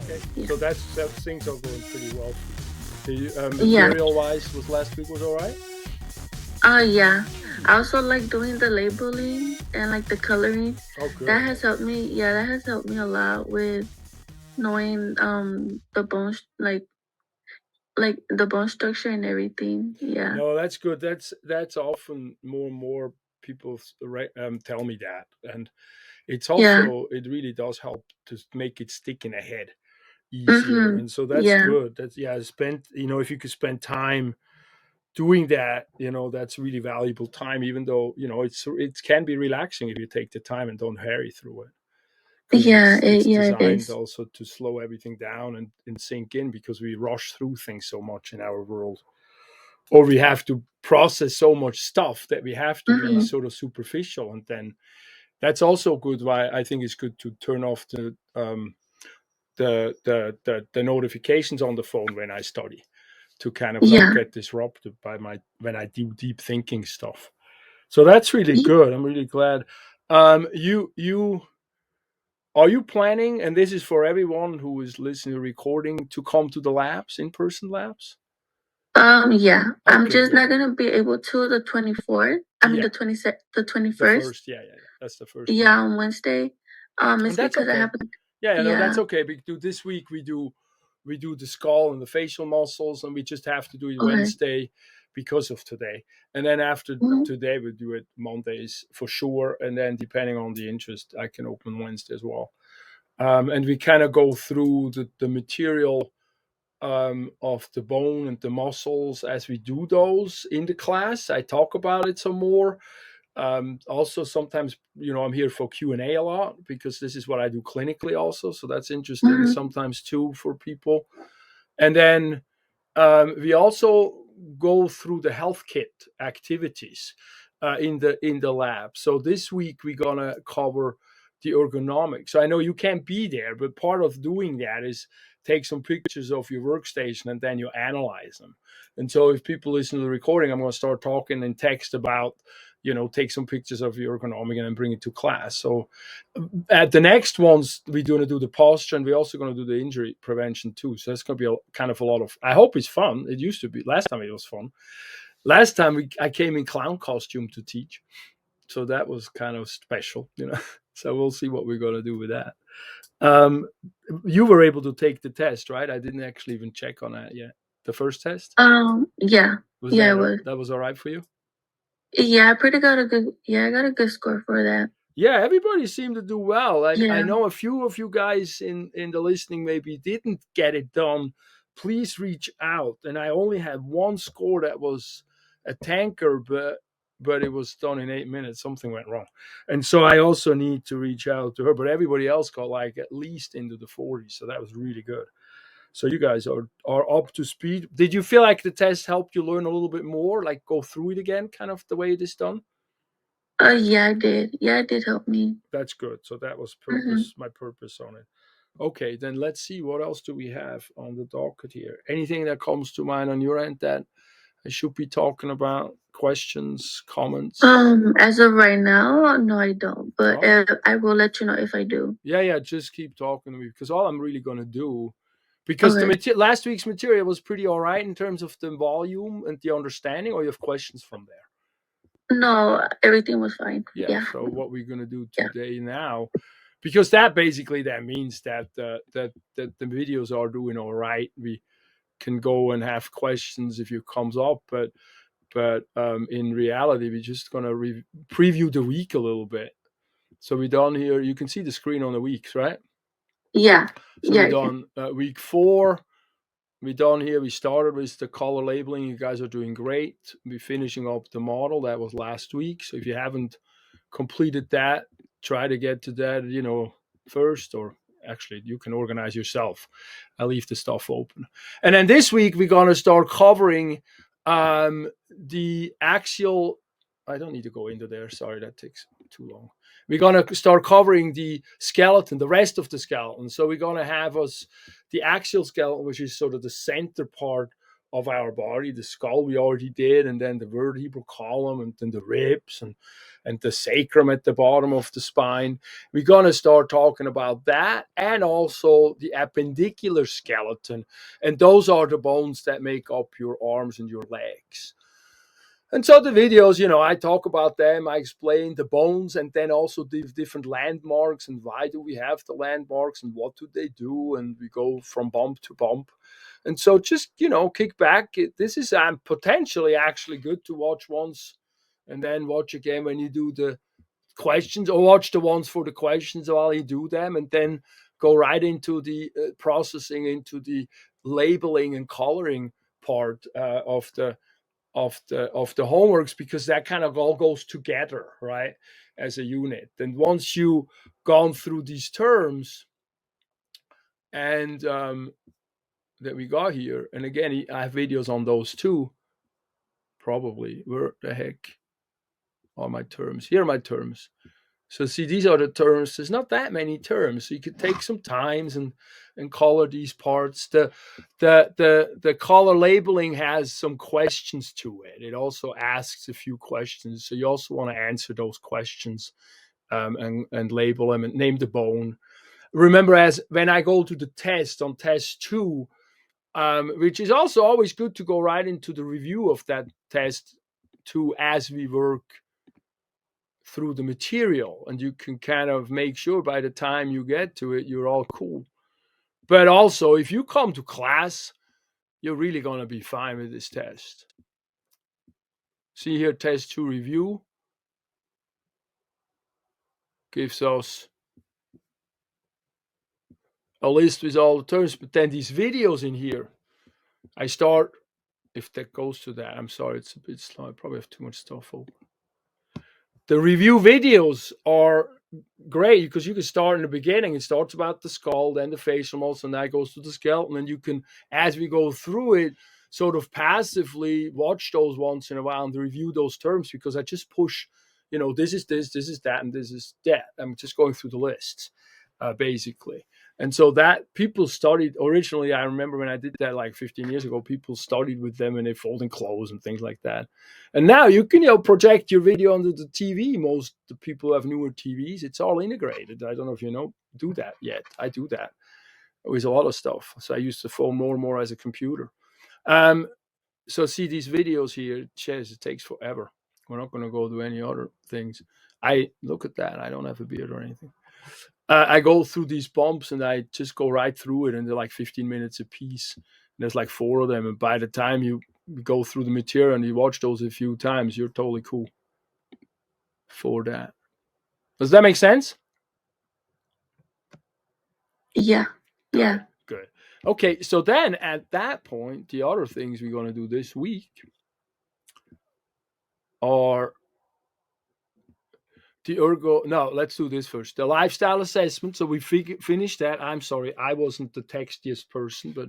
Okay, Yeah. so that things are going pretty well. The Yeah. material wise was last week was all right. Yeah. I also like doing the labeling and like the coloring. Oh, good. That has helped me. Yeah, that has helped me a lot with knowing the like the bone structure and everything. Yeah. No, that's good. That's often more and more people tell me that, and it's Yeah. also it really does help to make it stick in the head easier, Mhm. and so that's Yeah. good. That's yeah. Spend if you could spend time doing that, that's really valuable time. Even though it can be relaxing if you take the time and don't hurry through it, because Yeah. it's Yeah. It designed is. also to slow everything down and sink in because we rush through things so much in our world, or we have to process so much stuff that we have to be Mhm. sort of superficial, and then that's also good. Why I think it's good to turn off the notifications on the phone when I study, to kind of not Yeah. get disrupted by my when I do deep thinking stuff. So that's really Y- good. I'm really glad. You are you planning, and this is for everyone who is listening to the recording, to come to the labs, in person labs? Yeah. I'm Okay, just good. not gonna be able to the 24th. I mean Yeah, the the 21st. first. Yeah. That's the first Yeah, one. on Wednesday. And It's that's because I okay. have. Yeah, no, that's Yeah. okay. This week we do the skull and the facial muscles, and we just have to do it Okay. Wednesday because of today. And then after Mhm. today, we do it Mondays for sure. And then depending on the interest, I can open Wednesday as well. And we kind of go through the material of the bone and the muscles as we do those in the class. I talk about it some more. Also, sometimes I'm here for Q&A a lot because this is what I do clinically also, so that's interesting Mhm. sometimes too for people. And then we also go through the health kit activities in the lab. So this week we're gonna cover the ergonomics. So I know you can't be there, but part of doing that is take some pictures of your workstation and then you analyze them. And so if people listen to the recording, I'm going to start talking in text about, take some pictures of your ergonomic and then bring it to class. So at the next ones, we're going to do the posture, and we're also going to do the injury prevention too. So that's going to be kind of a lot of. I hope it's fun. It used to be last time. It was fun. Last time I came in clown costume to teach, so that was kind of special. So we'll see what we're going to do with that. Um, you were able to take the test, right? I didn't actually even check on that yet. The first test, Yeah. was Yeah, that it was. that was all right for you? Yeah, I pretty got a good. Yeah, I got a good score for that. Yeah, everybody seemed to do well. I Yeah. know a few of you guys in the listening maybe didn't get it done. Please reach out. And I only had one score that was a tanker, but it was done in 8 minutes. Something went wrong, and so I also need to reach out to her. But everybody else got like at least into the 40s, so that was really good. So you guys are up to speed. Did you feel like the test helped you learn a little bit more, like go through it again, kind of the way it is done? Yeah, I did. Yeah, it did help me. That's good. So that was Mhm. my purpose on it. Okay, then let's see what else do we have on the docket here. Anything that comes to mind on your end that I should be talking about? Questions, comments? As of right now, no, I don't. But No? I will let you know if I do. Yeah. Just keep talking to me because all I'm really going to do, because Okay. last week's material was pretty all right in terms of the volume and the understanding, or you have questions from there? No, everything was fine. Yeah. Yeah. So what we're going to do Yeah. today now, because that basically that means that the videos are doing all right. We can go and have questions if it comes up, but in reality, we're just gonna preview the week a little bit. So we done here. You can see the screen on the weeks, right? Yeah. So we Yeah, I can. done week 4. We done here. We started with the color labeling. You guys are doing great. We're finishing up the model that was last week. So if you haven't completed that, try to get to that. First, or actually you can organize yourself. I leave the stuff open. And then this week we're gonna start covering the axial. I don't need to go into there. Sorry, that takes too long. We're gonna start covering the skeleton, the rest of the skeleton. So we're gonna have us the axial skeleton, which is sort of the center part of our body. The skull we already did, and then the vertebral column, and then the ribs, and the sacrum at the bottom of the spine. We're going to start talking about that, and also the appendicular skeleton. And those are the bones that make up your arms and your legs. And so the videos, I talk about them. I explain the bones, and then also the different landmarks, and why do we have the landmarks, and what do they do, and we go from bump to bump. And so just, kick back. This is potentially actually good to watch once and then watch again when you do the questions, or watch the ones for the questions while you do them, and then go right into the processing, into the labeling and coloring part of the homeworks, because that kind of all goes together, right, as a unit. And once you gone through these terms and that we got here, and again, I have videos on those too, probably. Where the heck are my terms? Here are my terms. So see, these are the terms. There's not that many terms, so you could take some times and color these parts. The color labeling has some questions to it. It also asks a few questions, so you also want to answer those questions, and label them and name the bone. Remember, as when I go to the test on test 2, which is also always good to go right into the review of that test 2 as we work through the material, and you can kind of make sure by the time you get to it, you're all cool. But also, if you come to class, you're really going to be fine with this test. See here, test 2 review gives us a list with all the terms, but then these videos in here, I start, if that goes to that, I'm sorry, it's a bit slow, I probably have too much stuff open. The review videos are great because you can start in the beginning. It starts about the skull, then the facial muscle, and that goes to the skeleton. And you can, as we go through it, sort of passively watch those once in a while and review those terms, because I just push, this is this is that, and this is that. I'm just going through the lists, basically. And so that people studied originally. I remember when I did that like 15 years ago, people studied with them and they folding clothes and things like that. And now you can project your video onto the TV. Most the people who have newer TVs, it's all integrated. I don't know if do that yet. I do that with a lot of stuff. So I use the phone more and more as a computer. So see these videos here, it takes forever. We're not going to go do any other things. I look at that. I don't have a beard or anything. I go through these bumps and I just go right through it, and they're like 15 minutes a piece. And there's like 4 of them. And by the time you go through the material and you watch those a few times, you're totally cool for that. Does that make sense? Yeah. Yeah. Good. Okay, so then at that point, the other things we're going to do this week are the let's do this first. The lifestyle assessment. So we finished that. I'm sorry, I wasn't the textiest person, but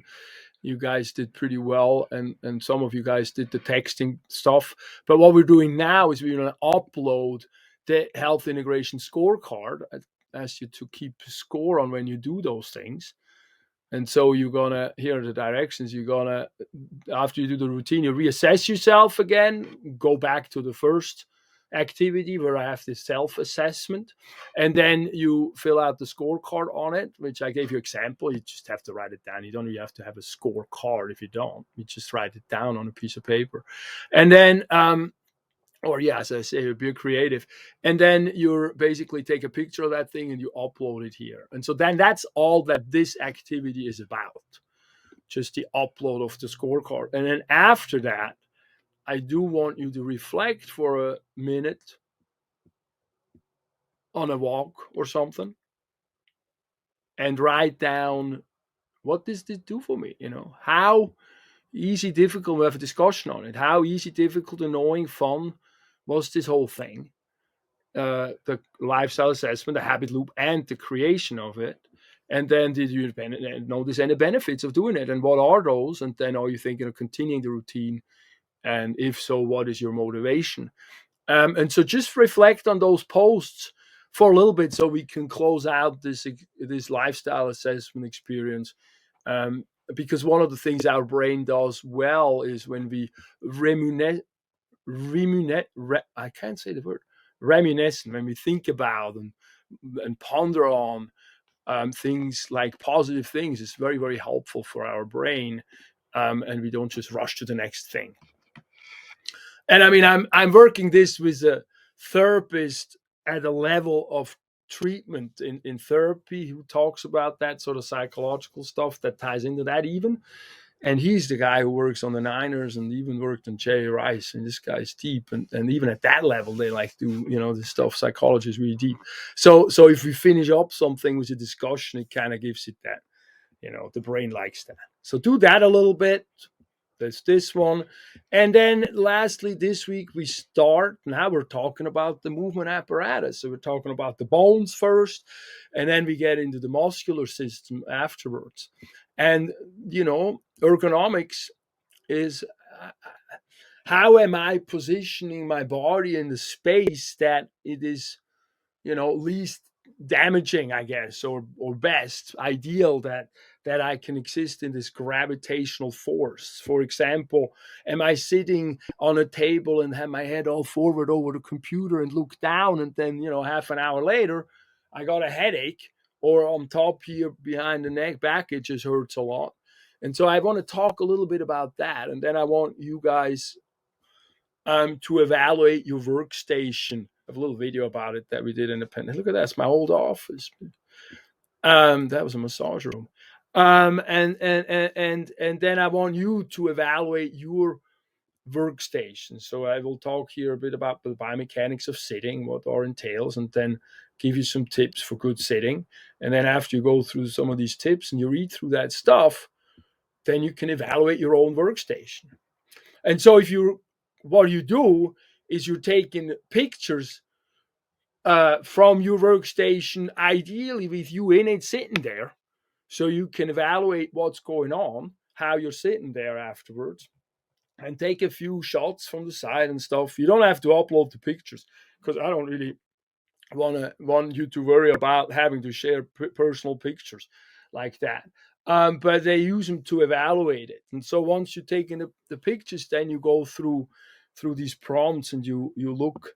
you guys did pretty well, and some of you guys did the texting stuff. But what we're doing now is we're going to upload the health integration scorecard. I ask you to keep score on when you do those things. And so you're going to, here are the directions. You're going to, after you do the routine, you reassess yourself again, go back to the first activity where I have this self-assessment, and then you fill out the scorecard on it, which I gave you example. You just have to write it down. You don't even have to have a scorecard if you don't. You just write it down on a piece of paper. And then, as I say, be creative. And then you basically take a picture of that thing and you upload it here. And so then that's all that this activity is about, just the upload of the scorecard. And then after that, I do want you to reflect for a minute on a walk or something and write down, what does this do for me? How easy, difficult, we have a discussion on it. How easy, difficult, annoying, fun was this whole thing? The lifestyle assessment, the habit loop, and the creation of it. And then did you notice any benefits of doing it? And what are those? And then are you thinking of continuing the routine? And if so, what is your motivation? And so just reflect on those posts for a little bit so we can close out this lifestyle assessment experience. because one of the things our brain does well is when we I can't say the word reminiscent, when we think about and ponder on things like positive things, is very, very helpful for our brain, and we don't just rush to the next thing. And I mean, I'm working this with a therapist at a level of treatment in therapy who talks about that sort of psychological stuff that ties into that even. And he's the guy who works on the Niners and even worked on Jerry Rice. And this guy's deep. And even at that level, they like do, this stuff. Psychology is really deep. So if we finish up something with a discussion, it kind of gives it that, the brain likes that. So do that a little bit. There's this one. And then lastly, this week we start, now we're talking about the movement apparatus. So we're talking about the bones first, and then we get into the muscular system afterwards. And, ergonomics is how am I positioning my body in the space that it is, least damaging, I guess, or best ideal that I can exist in this gravitational force. For example, am I sitting on a table and have my head all forward over the computer and look down, and then half an hour later I got a headache, or on top here behind the neck back it just hurts a lot. And so I want to talk a little bit about that, and then I want you guys to evaluate your workstation. I have a little video about it that we did in the pen. Look at that, it's my old office. That was a massage room. And then I want you to evaluate your workstation. So I will talk here a bit about the biomechanics of sitting, what are entails, and then give you some tips for good sitting. And then after you go through some of these tips and you read through that stuff, then you can evaluate your own workstation. And so what you do is you're taking pictures from your workstation, ideally with you in it sitting there, so you can evaluate what's going on, how you're sitting there afterwards, and take a few shots from the side and stuff. You don't have to upload the pictures, because I don't really want you to worry about having to share personal pictures like that. But they use them to evaluate it. And so once you've taken the pictures, then you go through these prompts and you look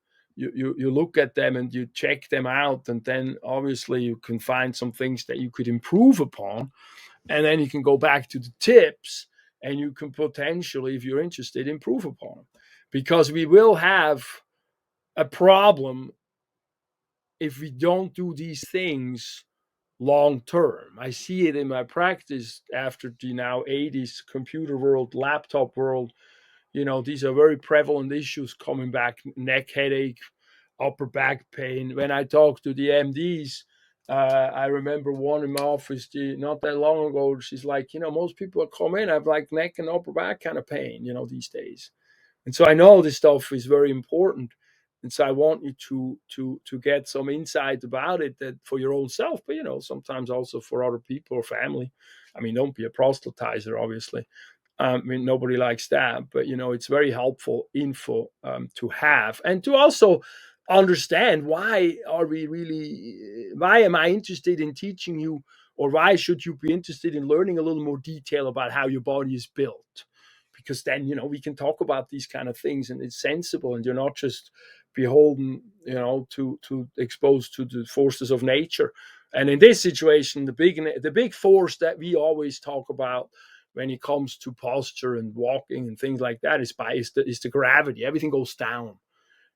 at them and you check them out, and then obviously you can find some things that you could improve upon, and then you can go back to the tips and you can potentially, if you're interested, improve upon them, because we will have a problem if we don't do these things long term. I see it in my practice after the now 80s computer world, laptop world. These are very prevalent issues coming back: neck headache, upper back pain. When I talk to the MDs, I remember one in my office not that long ago. She's like, most people that come in have like neck and upper back kind of pain, these days. And so I know this stuff is very important. And so I want you to get some insight about it, that for your own self, but sometimes also for other people or family. I mean, don't be a proselytizer, obviously. I mean, nobody likes that, but it's very helpful info to have, and to also understand why am I interested in teaching you, or why should you be interested in learning a little more detail about how your body is built? Because then we can talk about these kind of things, and it's sensible, and you're not just beholden to exposed to the forces of nature. And in this situation, the big force that we always talk about when it comes to posture and walking and things like that is the gravity. Everything goes down,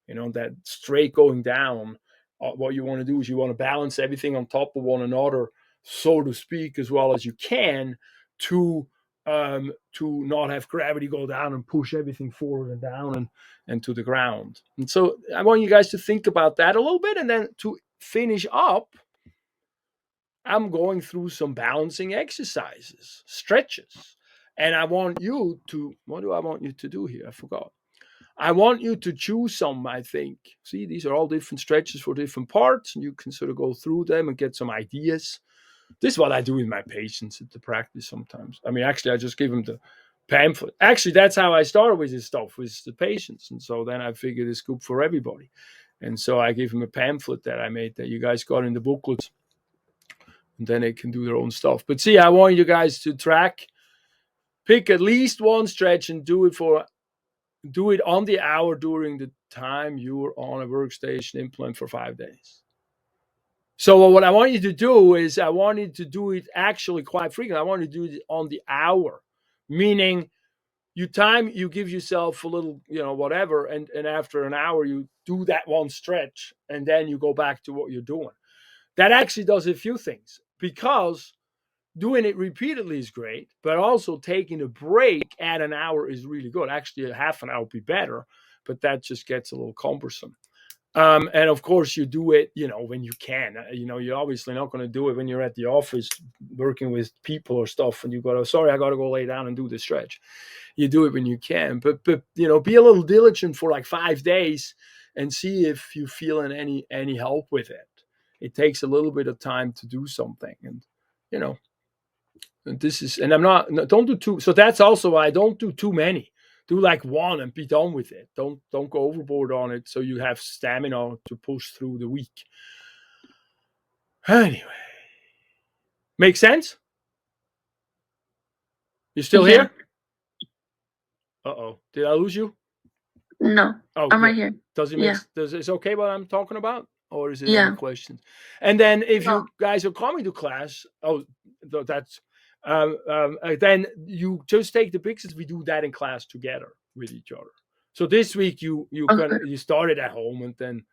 that straight going down. What you want to do is you want to balance everything on top of one another, so to speak, as well as you can, to not have gravity go down and push everything forward and down and to the ground. And so I want you guys to think about that a little bit. And then to finish up, I'm going through some balancing exercises, stretches. And I want you to, what do I want you to do here? I forgot. I want you to choose some, I think. See, these are all different stretches for different parts, and you can sort of go through them and get some ideas. This is what I do with my patients at the practice sometimes. I mean, actually, I just give them the pamphlet. Actually, that's how I started with this stuff, with the patients. And so then I figured it's good for everybody. And so I give them a pamphlet that I made that you guys got in the booklets. And then they can do their own stuff. But see, I want you guys to track Pick at least one stretch and do it on the hour during the time you're on a workstation implement for 5 days. So what I want you to do is I want you to do it actually quite frequently. I want you to do it on the hour, meaning you give yourself a little, whatever, and after an hour you do that one stretch, and then you go back to what you're doing. That actually does a few things, because doing it repeatedly is great, but also taking a break at an hour is really good. Actually, a half an hour would be better, but that just gets a little cumbersome. And of course, you do it, when you can. You're obviously not going to do it when you're at the office working with people or stuff, and you go, sorry, I got to go lay down and do the stretch. You do it when you can, but be a little diligent for like 5 days and see if you're feeling any help with it. It takes a little bit of time to do something, and don't do two. So that's also why I don't do too many. Do like one and be done with it. Don't go overboard on it, so you have stamina to push through the week. Anyway, make sense? You still Yeah. here? Uh-oh, did I lose you? No, Oh, I'm good. right here. Does it's okay what I'm talking about, or is it Yeah. any questions? And then if No. you guys are coming to class, that's then you just take the pictures. We do that in class together with each other. So this week you Okay. started at home, and then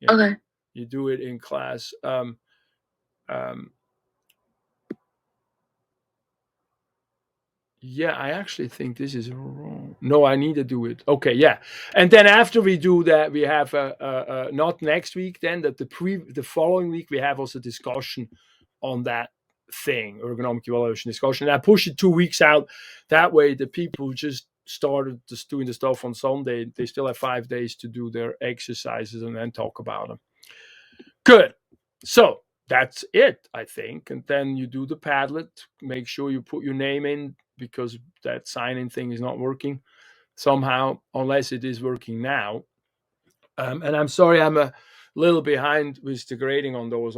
Okay. you do it in class. Yeah, I actually think this is wrong. No, I need to do it. Okay, yeah. And then after we do that, we have not next week. Then the following week we have also discussion on that thing, ergonomic evaluation discussion. And I push it 2 weeks out. That way, the people who just started just doing the stuff on Sunday, they still have 5 days to do their exercises and then talk about them. Good. So that's it, I think. And then you do the Padlet. Make sure you put your name in, because that sign-in thing is not working somehow, unless it is working now. And I'm sorry, I'm a little behind with the grading on those.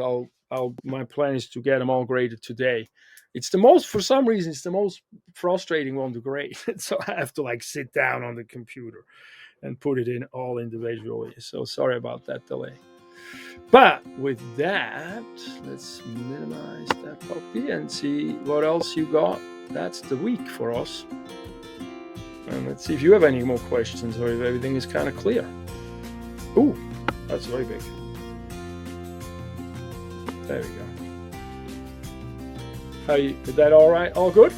My plan is to get them all graded today. For some reason, it's the most frustrating one to grade. So I have to like sit down on the computer and put it in all individually. So sorry about that delay. But with that, let's minimize that puppy and see what else you got. That's the week for us. And let's see if you have any more questions, or if everything is kind of clear. Ooh, that's very big. There we go. Is that all right? All good?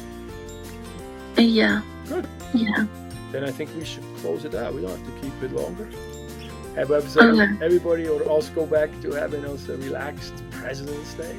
Yeah. Good. Yeah. Then I think we should close it out. We don't have to keep it longer. Have Okay. everybody or us go back to having us a relaxed President's Day.